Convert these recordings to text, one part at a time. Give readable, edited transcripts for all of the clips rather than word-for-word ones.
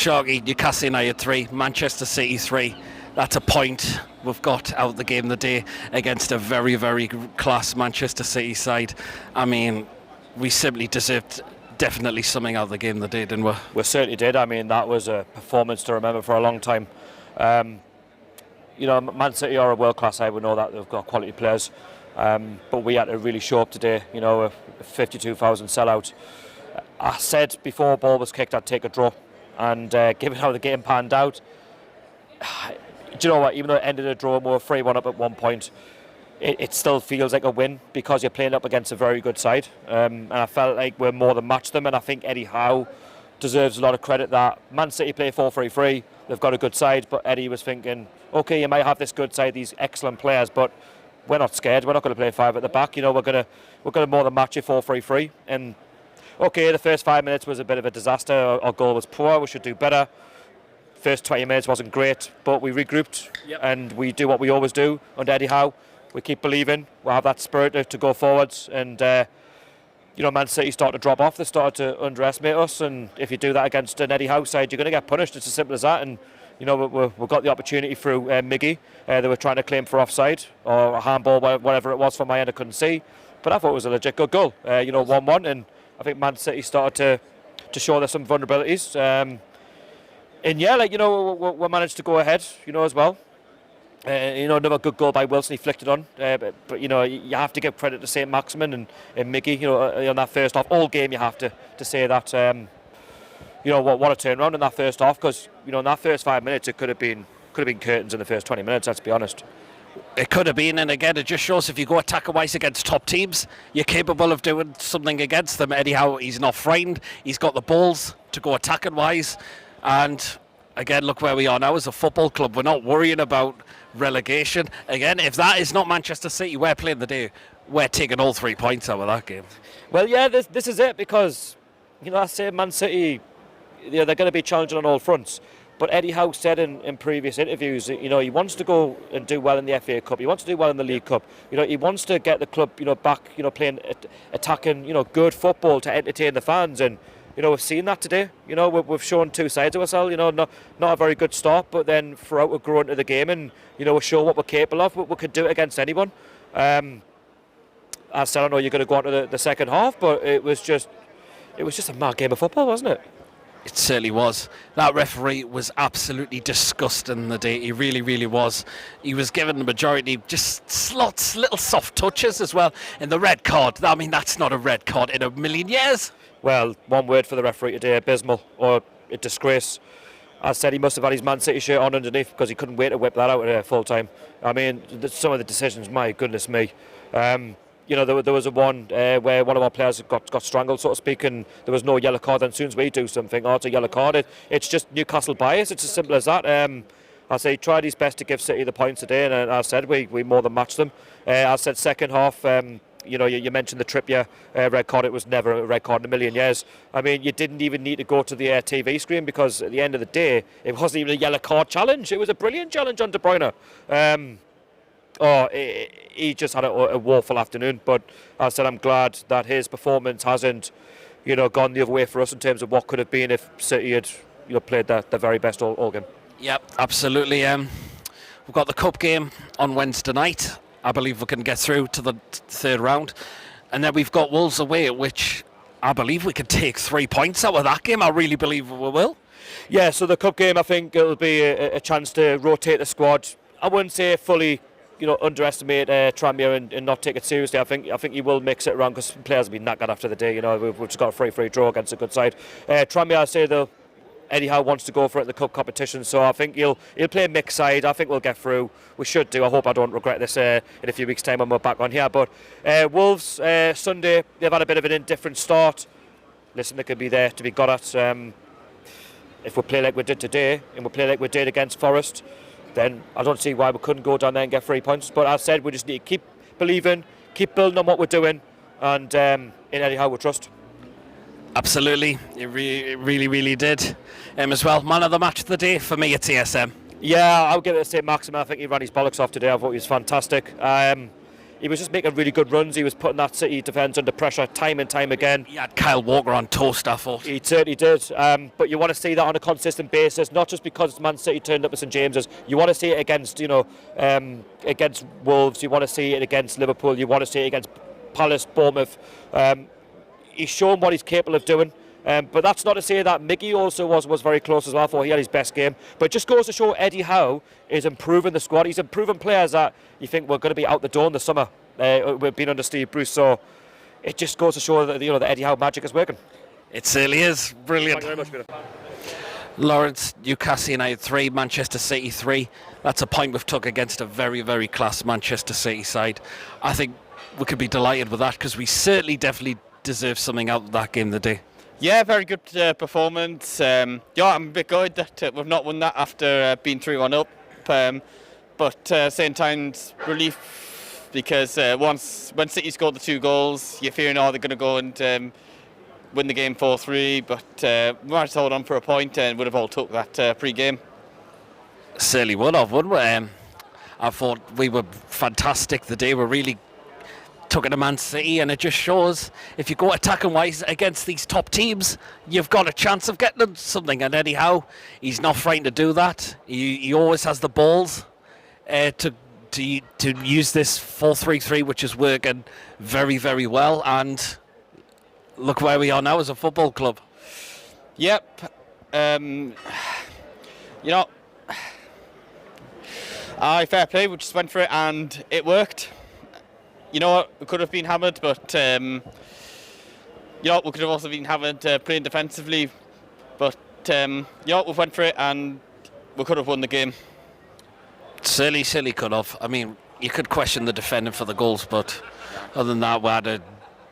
Sharky, Newcastle United 3, Manchester City 3. That's a point we've got out of the game of the day against a very, very class Manchester City side. I mean, we simply deserved definitely something out of the game of the day, didn't we? We certainly did. I mean, that was a performance to remember for a long time. Man City are a world-class side. We know that they've got quality players. But we had to really show up today, a 52,000 sellout. I said before the ball was kicked I'd take a draw, and given how the game panned out, do you know what, even though it ended a draw and we were 3-1 up at one point, it still feels like a win because you're playing up against a very good side, and I felt like we're more than matched them. And I think Eddie Howe deserves a lot of credit that Man City play 4-3-3, they've got a good side, but Eddie was thinking, okay, you might have this good side, these excellent players, but we're not scared. We're not going to play 5 at the back. We're going to more than match it 4-3-3. And okay, the first 5 minutes was a bit of a disaster. Our goal was poor. We should do better. First 20 minutes wasn't great, but we regrouped. Yep. And we do what we always do under Eddie Howe. We keep believing. We'll have that spirit to go forwards. And Man City started to drop off. They started to underestimate us. And if you do that against an Eddie Howe side, you're going to get punished. It's as simple as that. And we got the opportunity through Miggy. They were trying to claim for offside or a handball, whatever it was from my end, I couldn't see. But I thought it was a legit good goal. 1-1, and I think Man City started to show there's some vulnerabilities. We managed to go ahead, as well. Another good goal by Wilson. He flicked it on. But you have to give credit to St. Maximin and Miggy. On that first half, all game you have to say that. What a turnaround in that first half, because in that first 5 minutes it could have been curtains in the first 20 minutes. Let's be honest. It could have been, and again, it just shows if you go attacker-wise against top teams, you're capable of doing something against them. Eddie Howe, he's not frightened. He's got the balls to go attacking-wise, and again, look where we are now as a football club. We're not worrying about relegation. Again, if that is not Manchester City, we're playing the day. We're taking all 3 points out of that game. Well, yeah, this is it, because I say Man City, they're going to be challenging on all fronts. But Eddie Howe said in previous interviews, he wants to go and do well in the FA Cup. He wants to do well in the League Cup. He wants to get the club, back, playing, attacking, good football to entertain the fans. And we've seen that today. We've shown two sides of ourselves. Not a very good start, but then throughout we're growing into the game, and we show what we're capable of. We could do it against anyone. I said, I know you're going to go on to the second half, but it was just a mad game of football, wasn't it? It certainly was. That referee was absolutely disgusting the day. He really, really was. He was given the majority just slots, little soft touches as well. And the red card, I mean, that's not a red card in a million years. Well, one word for the referee today, abysmal, or a disgrace. I said he must have had his Man City shirt on underneath, because he couldn't wait to whip that out at full time. I mean, some of the decisions, my goodness me. There was a one where one of our players got strangled, so to speak, and there was no yellow card. And as soon as we do something, it's a yellow card. It's just Newcastle bias. It's as simple as that. I say he tried his best to give City the points today, and I said we more than matched them. I said second half, you mentioned the Trippier red card. It was never a red card in a million years. I mean, you didn't even need to go to the TV screen, because at the end of the day, it wasn't even a yellow card challenge. It was a brilliant challenge on De Bruyne. He just had a woeful afternoon. But I said I'm glad that his performance hasn't, gone the other way for us in terms of what could have been if City had, played their very best all game. Yep, absolutely. We've got the cup game on Wednesday night. I believe we can get through to the third round, and then we've got Wolves away, which I believe we can take 3 points out of that game. I really believe we will. Yeah. So the cup game, I think it'll be a chance to rotate the squad. I wouldn't say fully underestimate Tranmere and not take it seriously. I think he will mix it around, because players have been knackered after the day. We've just got a 3-3 draw against a good side. Tranmere, I say though, Eddie Howe wants to go for it in the cup competition, so I think he'll play a mixed side. I think we'll get through. We should do. I hope I don't regret this in a few weeks' time when we're back on here. But Wolves, Sunday, they've had a bit of an indifferent start. Listen, they could be there to be got at. If we play like we did today, and we play like we did against Forest, then I don't see why we couldn't go down there and get 3 points. But as I said, we just need to keep believing, keep building on what we're doing, and in Eddie Howe we trust. Absolutely, it really, really did. As well, man of the match of the day for me, it's ASM. Yeah, I'll give it to St. Maximin. I think he ran his bollocks off today. I thought he was fantastic. he was just making really good runs. He was putting that City defence under pressure time and time again. He had Kyle Walker on toast, I thought. He certainly did. But you want to see that on a consistent basis, not just because Man City turned up at St James's. You want to see it against, against Wolves. You want to see it against Liverpool. You want to see it against Palace, Bournemouth. He's shown what he's capable of doing. But that's not to say that Miggy also was very close as well. I thought he had his best game. But it just goes to show Eddie Howe is improving the squad. He's improving players that you think were going to be out the door in the summer. We've been under Steve Bruce, so it just goes to show that the Eddie Howe magic is working. It certainly is. Brilliant. Thank you very much, Peter. Lawrence, Newcastle United 3, Manchester City 3. That's a point we've took against a very, very class Manchester City side. I think we could be delighted with that because we certainly definitely deserve something out of that game today. Yeah, very good performance. I'm a bit good that we've not won that after being 3-1 up. But same time, relief because when City scored the 2 goals, you're fearing they're going to go and win the game 4-3. But we managed to hold on for a point and would have all took that pre-game. Certainly would have, wouldn't we? I thought we were fantastic the day. We really took it to Man City, and it just shows if you go attacking wise against these top teams, you've got a chance of getting them something. And Eddie Howe, he's not frightened to do that. He always has the balls to use this 4-3-3, which is working very, very well. And look where we are now as a football club. Yep. Fair play. We just went for it and it worked. You know what, we could have been hammered, but we could have also been hammered playing defensively. But we went for it and we could have won the game. Silly could have. I mean, you could question the defending for the goals, but other than that,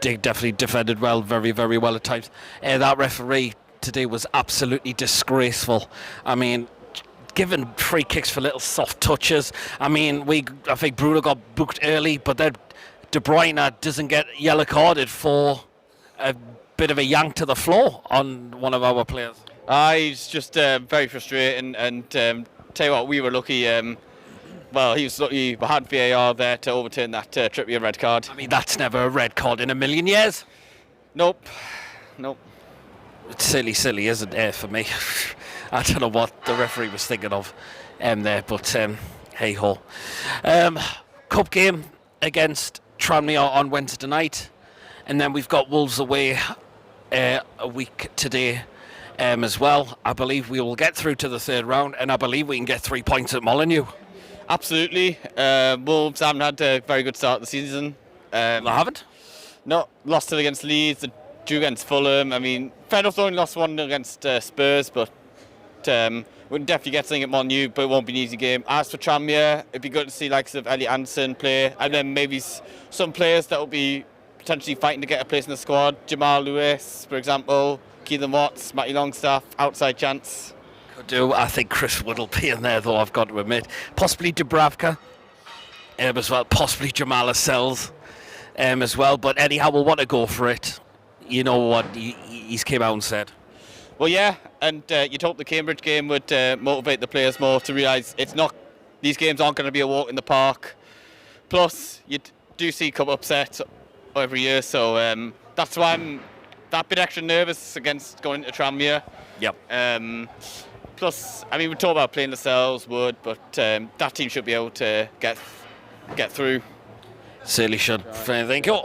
they definitely defended well, very, very well at times. That referee today was absolutely disgraceful. I mean, giving free kicks for little soft touches. I think Bruno got booked early, but then De Bruyne doesn't get yellow carded for a bit of a yank to the floor on one of our players. He's just very frustrating, and tell you what, we were lucky. He was lucky we had VAR there to overturn that Trippier red card. I mean, that's never a red card in a million years. Nope. It's silly, isn't it, for me? I don't know what the referee was thinking of there, but hey-ho. Cup game against Tranmere on Wednesday night, and then we've got Wolves away a week today as well. I believe we will get through to the 3rd round, and I believe we can get 3 points at Molineux. Absolutely. Wolves haven't had a very good start of the season. They haven't? No, lost it against Leeds, drew against Fulham. I mean, fair enough, they only lost 1 against Spurs, but we can definitely get something at Molineux, but it won't be an easy game. As for Tranmere, it'd be good to see likes of Elliot Anderson play, and then maybe some players that will be potentially fighting to get a place in the squad. Jamal Lewis, for example, Keelan Watts, Matty Longstaff, outside chance. Could do. I think Chris Wood will be in there, though, I've got to admit. Possibly Dubravka as well, possibly Jamal Lascelles as well, but Eddie Howe will want to go for it. You know what he's came out and said. Well, yeah, and you'd hope the Cambridge game would motivate the players more to realise these games aren't going to be a walk in the park. Plus, you do see cup upsets every year, so that's why I'm that bit extra nervous against going into Tranmere. Yep. Plus, I mean, we talk about playing Lascelles, Wood, but that team should be able to get through. Certainly should. Thank you.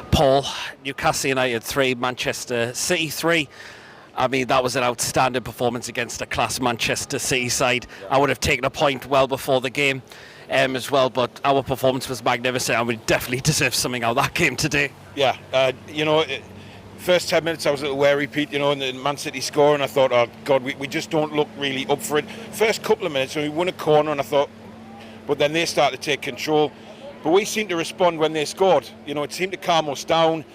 Paul, Newcastle United 3, Manchester City 3. I mean, that was an outstanding performance against a class Manchester City side. I would have taken a point well before the game as well, but our performance was magnificent and we definitely deserve something out of that game today. Yeah, first 10 minutes I was a little wary, Pete, and the Man City score, and I thought, oh God, we just don't look really up for it. First couple of minutes, we won a corner, and I thought, but then they started to take control. But we seemed to respond when they scored. It seemed to calm us down.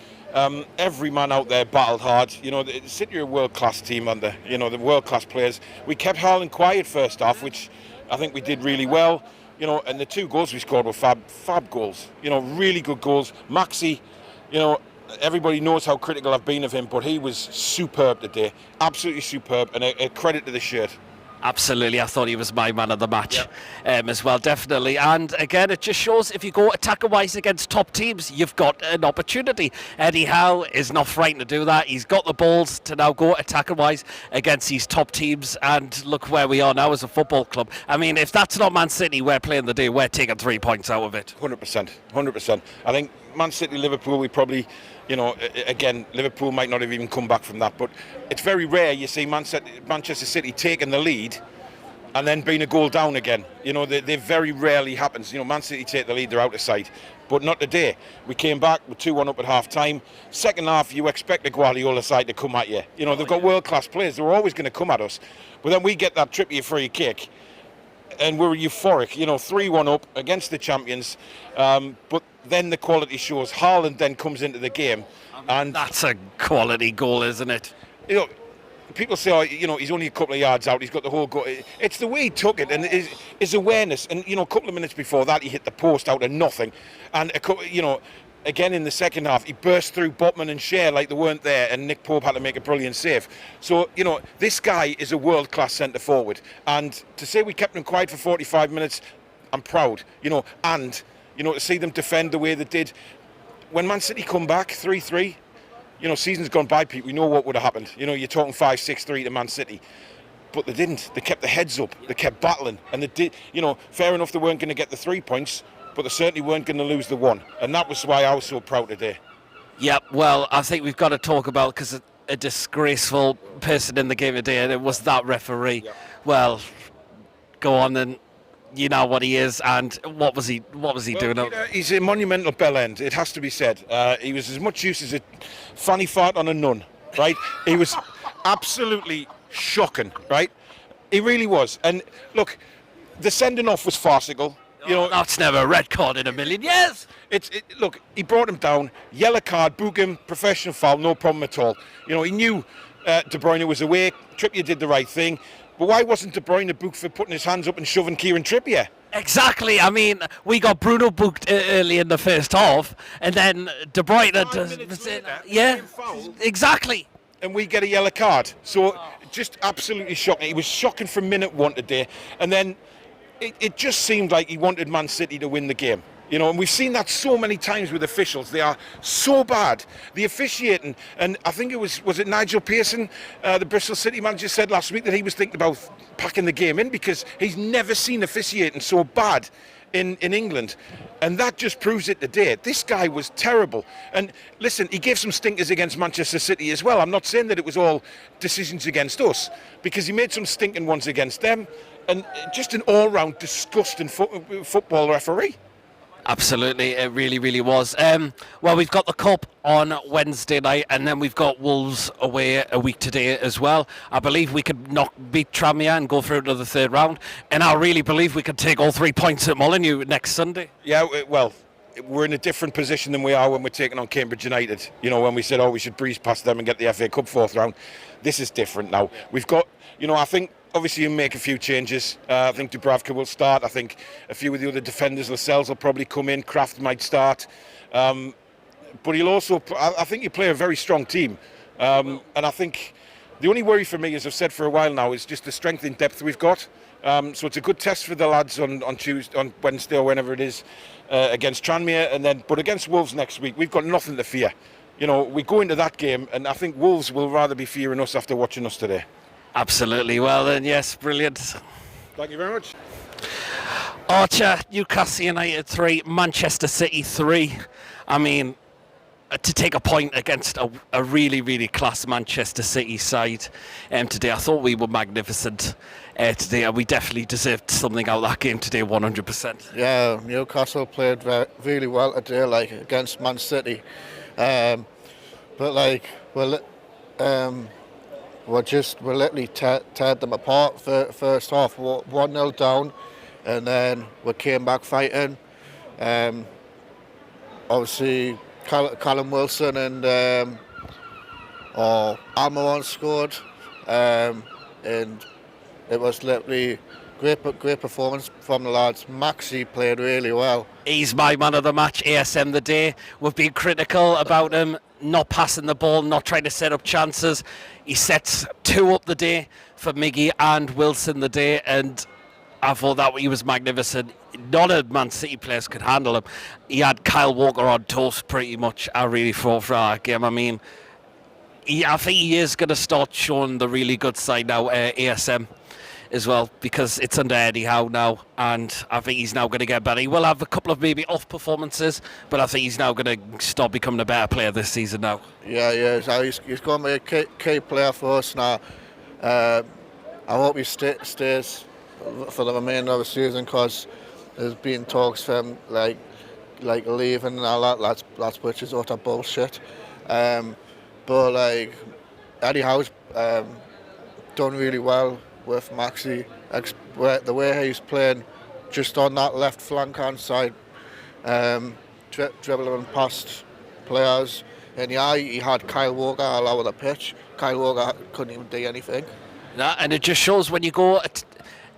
Every man out there battled hard. City are a world-class team under, the world-class players. We kept Haaland quiet first half, which I think we did really well. And the 2 goals we scored were fab goals. Really good goals. Maxi, everybody knows how critical I've been of him, but he was superb today. Absolutely superb, and a credit to the shirt. Absolutely, I thought he was my man of the match as well, definitely. And again, it just shows if you go attacker-wise against top teams, you've got an opportunity. Eddie Howe is not frightened to do that. He's got the balls to now go attacker-wise against these top teams, and look where we are now as a football club. I mean, if that's not Man City, we're playing the day, we're taking 3 points out of it. 100%, 100%. I think Man City, Liverpool, we probably, again, Liverpool might not have even come back from that, but it's very rare you see Manchester City taking the lead and then being a goal down again. They very rarely happens. Man City take the lead, they're out of sight. But not today. We came back, we're 2-1 up at half-time. Second half, you expect the Guardiola side to come at you. They've got world-class players, they're always going to come at us. But then we get that Trippier free kick, and we're euphoric, 3-1 up against the champions. But then the quality shows. Haaland then comes into the game. And that's a quality goal, isn't it? People say, he's only a couple of yards out, he's got the whole goal. It's the way he took it and his awareness. And, a couple of minutes before that, he hit the post out of nothing. And, again in the second half, he burst through Botman and Shea like they weren't there, and Nick Pope had to make a brilliant save. So, this guy is a world-class centre-forward. And to say we kept him quiet for 45 minutes, I'm proud. And, to see them defend the way they did. When Man City come back, 3-3, season's gone by, Pete, we know what would have happened. You're talking 5-6-3 to Man City. But they didn't. They kept their heads up. They kept battling. And they did, fair enough, they weren't going to get the 3 points, but they certainly weren't going to lose the 1. And that was why I was so proud today. Yep, well, I think we've got to talk about, because a disgraceful person in the game today, and it was that referee. Yep. Well, go on then. You know what he is, and what was he doing? He's a monumental bell end, it has to be said. He was as much use as a fanny fart on a nun, right? He was absolutely shocking, right? He really was. And look, the sending off was farcical. That's never a red card in a million years. Look, he brought him down, yellow card, book him, professional foul, no problem at all. He knew De Bruyne was away. Trippier did the right thing. But why wasn't De Bruyne booked for putting his hands up and shoving Kieran Trippier? Exactly. I mean, we got Bruno booked early in the first half, and then De Bruyne exactly. And we get a yellow card. So just absolutely shocking. He was shocking from minute 1 today. And then it just seemed like he wanted Man City to win the game. And we've seen that so many times with officials. They are so bad. The officiating, and I think it was it Nigel Pearson, the Bristol City manager, said last week that he was thinking about packing the game in because he's never seen officiating so bad in England. And that just proves it today. This guy was terrible. And listen, he gave some stinkers against Manchester City as well. I'm not saying that it was all decisions against us, because he made some stinking ones against them. And just an all-round disgusting football referee. Absolutely, it really, really was. Well, we've got the Cup on Wednesday night, and then we've got Wolves away a week today as well. I believe we could beat Tranmere and go through to the third round, and I really believe we could take all 3 points at Molineux next Sunday. Yeah, well, we're in a different position than we are when we're taking on Cambridge United. When we said, we should breeze past them and get the FA Cup fourth round. This is different now. We've got, I think, obviously, you make a few changes. I think Dubravka will start. I think a few of the other defenders, Lascelles will probably come in. Kraft might start. But he'll also, I think you play a very strong team. And I think the only worry for me, as I've said for a while now, is just the strength in depth we've got. So it's a good test for the lads on Wednesday or whenever it is against Tranmere. But against Wolves next week, we've got nothing to fear. We go into that game, and I think Wolves will rather be fearing us after watching us today. Absolutely. Well then, yes, brilliant. Thank you very much. Archer, Newcastle United 3, Manchester City 3. I mean, to take a point against a really, really class Manchester City side today, I thought we were magnificent today, and we definitely deserved something out of that game today, 100%. Yeah, Newcastle played really well today, against Man City. We literally teared them apart for first half. 1-0 down, and then we came back fighting. Obviously, Callum Wilson and Almiron scored, and it was literally great performance from the lads. Maxi played really well. He's my man of the match, ASM the day. We've been critical about him. not passing the ball, not trying to set up chances. He sets 2 up the day for Miggy and Wilson the day, and I thought that he was magnificent. None of Man City players could handle him. He had Kyle Walker on toast pretty much, I really thought, for that game. I mean, I think he is going to start showing the really good side now, ASM as well, because it's under Eddie Howe now, and I think he's now going to get better. He will have a couple of maybe off performances, but I think he's now going to start becoming a better player this season now. Yeah, so he's going to be a key player for us now. I hope he stays for the remainder of the season, because there's been talks for him like leaving and all that. That's which is utter bullshit. But like Eddie Howe's done really well with Maxi. The way he's playing just on that left flank hand side, dribbling past players. And yeah, he had Kyle Walker all over the pitch. Kyle Walker couldn't even do anything. Yeah, and it just shows when you go at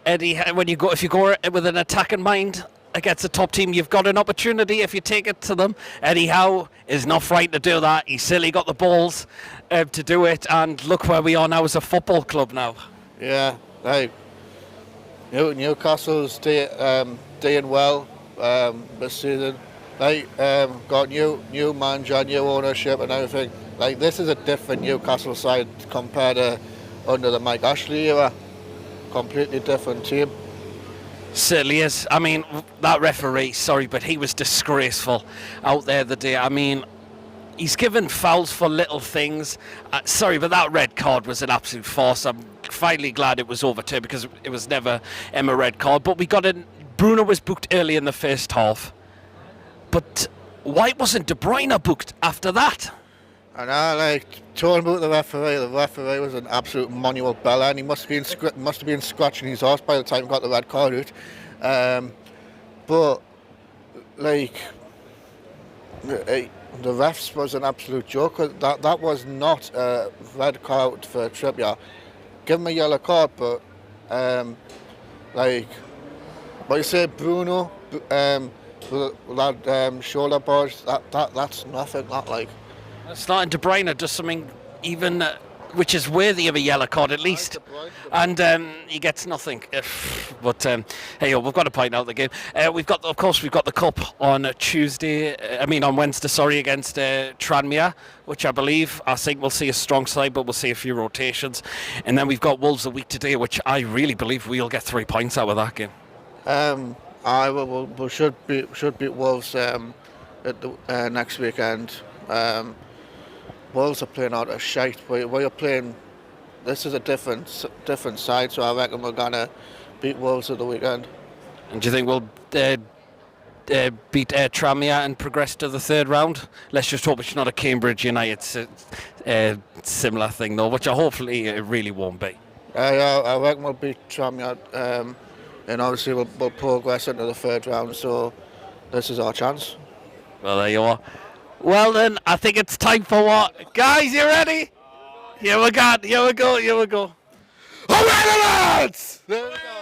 Eddie, if you go with an attacking mind against a top team, you've got an opportunity if you take it to them. Eddie Howe is not frightened to do that. He's silly got the balls to do it, and look where we are now as a football club now. Yeah, like Newcastle's doing well this season. Like got new manager, new ownership and everything. Like this is a different Newcastle side compared to under the Mike Ashley era. Completely different team. Certainly is. I mean, that referee, sorry, but he was disgraceful out there the day. I mean, he's given fouls for little things. Sorry, but that red card was an absolute farce. I'm finally glad it was overturned, because it was never a red card. But we got in. Bruno was booked early in the first half. But why wasn't De Bruyne booked after that? And I talking about the referee. The referee was an absolute manual bella, and he must have been scratching his horse by the time he got the red card out. But like the refs was an absolute joke. That was not a red card for Trippier. Give him a yellow card, but but you say Bruno, that shoulder barge, that's nothing. Not like. Starting De Bruyne does something even which is worthy of a yellow card at least, and he gets nothing. But hey, we've got to point out the game. We've got the cup on Wednesday. Sorry, against Tranmere, which I think we'll see a strong side, but we'll see a few rotations, and then we've got Wolves a week today, which I really believe we'll get 3 points out of that game. We should beat Wolves at the next weekend. Wolves are playing out a shite. We're playing. This is a different side, so I reckon we're gonna beat Wolves at the weekend. And do you think we'll beat Tranmere and progress to the third round? Let's just hope it's not a Cambridge United similar thing, though, which hopefully it really won't be. I reckon we'll beat Tranmere, and obviously we'll progress into the third round. So this is our chance. Well, there you are. Well then, I think it's time for what? Guys, you ready? Here we go. All right, lads! There we go.